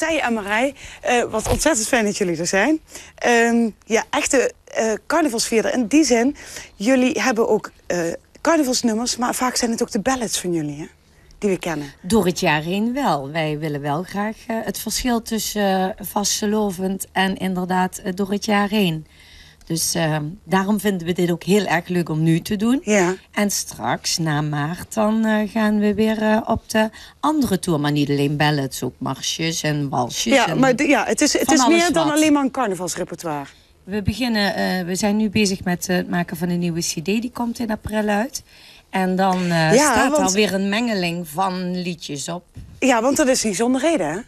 Tij en Marij, wat ontzettend fijn dat jullie er zijn. Ja, echte carnavalsvierder. In die zin, jullie hebben ook carnavalsnummers, maar vaak zijn het ook de ballads van jullie, hè? Die we kennen. Door het jaar heen wel. Wij willen wel graag het verschil tussen vastelovend en inderdaad door het jaar heen. Dus daarom vinden we dit ook heel erg leuk om nu te doen. Ja. En straks, na maart, dan gaan we weer op de andere tour. Maar niet alleen ballads, ook marsjes en walsjes. Ja, maar het is meer dan wat. alleen maar een carnavalsrepertoire. We zijn nu bezig met het maken van een nieuwe cd. Die komt in april uit. En dan staat er weer een mengeling van liedjes op. Ja, want dat is niet zonder reden, hè?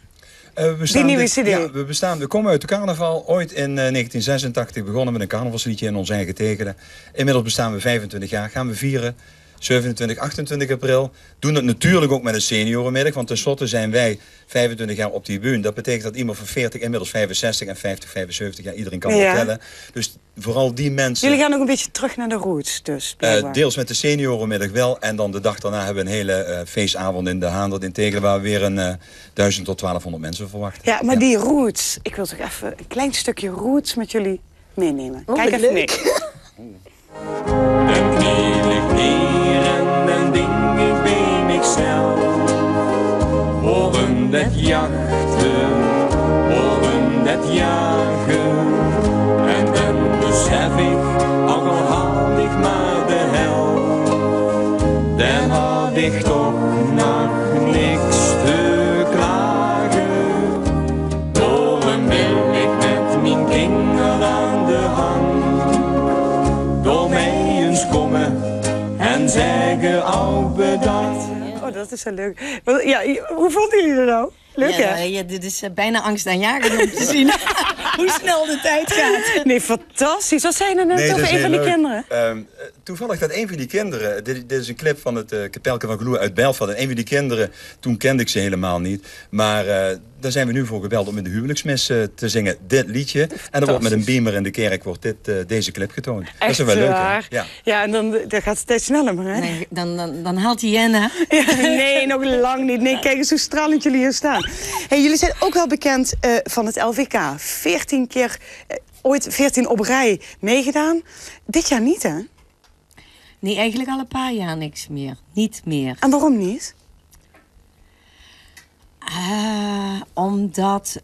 Die nieuwe CD. Ja, we komen uit de carnaval. Ooit in 1986 begonnen met een carnavalsliedje in ons eigen tekenen. Inmiddels bestaan we 25 jaar. Gaan we vieren. 27, 28 april. Doen dat natuurlijk ook met een seniorenmiddag. Want tenslotte zijn wij 25 jaar op die bühne. Dat betekent dat iemand van 40 inmiddels 65 en 50, 75 jaar iedereen kan vertellen. Dus vooral die mensen... Jullie gaan ook een beetje terug naar de roots dus? Deels met de seniorenmiddag wel. En dan de dag daarna hebben we een hele feestavond in de Haandert in Tegelen. Waar we weer een 1000 tot 1200 mensen verwachten. Ja, maar die roots. Ik wil toch even een klein stukje roots met jullie meenemen. Kijk even mee. Dan kniel ik neer en dan denk ik bij mezelf. Horen dat jachten, horen dat jagen. En dan besef ik, ook al haal ik maar de hel. Dan had ik toch nog niks te klagen. Horen wil ik met mijn kinderen aan de hand. Door mij eens komen en zeggen al bedankt. Oh, dat is zo leuk. Ja, hoe vonden jullie dat nou? Leuk, ja, hè? Ja, dit is bijna angst aan jagen om te zien hoe snel de tijd gaat. Nee, fantastisch. Wat zijn er net over een van die kinderen? Toevallig dat een van die kinderen... Dit is een clip van het Kapelke van Gloe uit Belfast. En een van die kinderen, toen kende ik ze helemaal niet. Maar daar zijn we nu voor gebeld om in de huwelijksmis te zingen dit liedje. En dan wordt met een beamer in de kerk wordt deze clip getoond. Echt dat is wel leuk, waar? hè? Ja. Ja, en dan gaat het steeds sneller, maar hè? Nee, dan haalt hij in, hè? Ja, nee, nog lang niet. Nee, kijk eens hoe stralend jullie hier staan. Hey, jullie zijn ook wel bekend van het LVK. 14 keer, ooit 14 op rij meegedaan. Dit jaar niet, hè? Nee, eigenlijk al een paar jaar niks meer. Niet meer. En waarom niet? Omdat...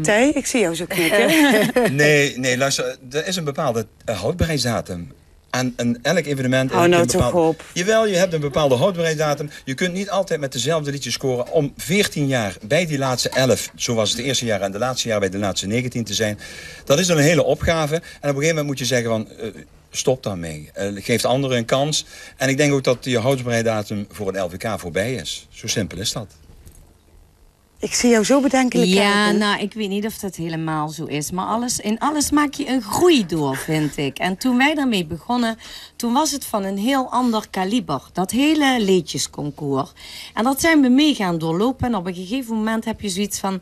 Tij, ik zie jou zo knikken. Nee, luister. Er is een bepaalde houdbaarheidsdatum. En elk evenement... Hou nou toch op. Jawel, je hebt een bepaalde houdbaarheidsdatum. Je kunt niet altijd met dezelfde liedjes scoren. Om 14 jaar bij die laatste 11, zo was het eerste jaar en de laatste jaar bij de laatste 19 te zijn. Dat is dan een hele opgave. En op een gegeven moment moet je zeggen van... stop daarmee. Geef anderen een kans. En ik denk ook dat je houdbaarheidsdatum voor het LVK voorbij is. Zo simpel is dat. Ik zie jou zo bedenkelijk Ja, kijken. nou, ik weet niet of dat helemaal zo is. Maar in alles maak je een groei door, vind ik. En toen wij daarmee begonnen, toen was het van een heel ander kaliber. Dat hele liedjesconcours. En dat zijn we mee gaan doorlopen. En op een gegeven moment heb je zoiets van...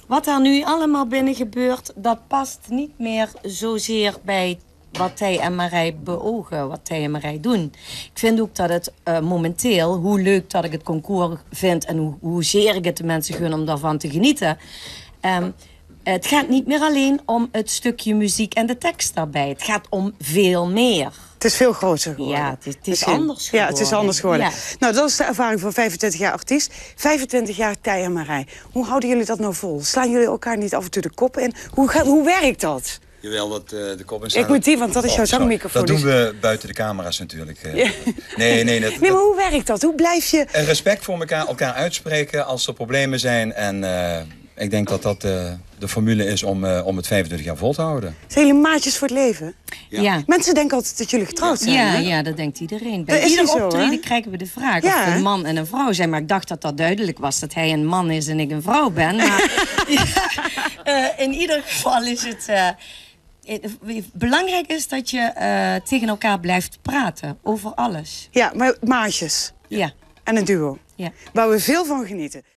Wat er nu allemaal binnen gebeurt, dat past niet meer zozeer bij... wat Tij en Marij beogen, wat Tij en Marij doen. Ik vind ook dat het momenteel, hoe leuk dat ik het concours vind... en hoezeer ik het de mensen gun om daarvan te genieten... het gaat niet meer alleen om het stukje muziek en de tekst daarbij. Het gaat om veel meer. Het is veel groter geworden. Ja, het is anders geworden. Ja, het is anders geworden. Ja. Nou, dat is de ervaring van 25 jaar artiest. 25 jaar Tij en Marij. Hoe houden jullie dat nou vol? Slaan jullie elkaar niet af en toe de kop in? Hoe werkt dat? Jawel, dat de kop in Ik moet die, want dat is jouw zangmicrofoon. Dat doen we buiten de camera's natuurlijk. Ja. Nee, maar hoe werkt dat? Hoe blijf je... Respect voor elkaar uitspreken als er problemen zijn. En ik denk dat dat de formule is om het 25 jaar vol te houden. Zijn jullie maatjes voor het leven? Ja. Mensen denken altijd dat jullie getrouwd zijn. Ja, hè? ja, dat denkt iedereen. Dat Bij is ieder niet zo, optreden hè? krijgen we de vraag Ja, of we hè? een man en een vrouw zijn. Maar ik dacht dat dat duidelijk was, dat hij een man is en ik een vrouw ben. Maar in ieder geval is het... belangrijk is dat je tegen elkaar blijft praten over alles. Ja, maar maatjes. Ja. En een duo. Ja. Waar we veel van genieten.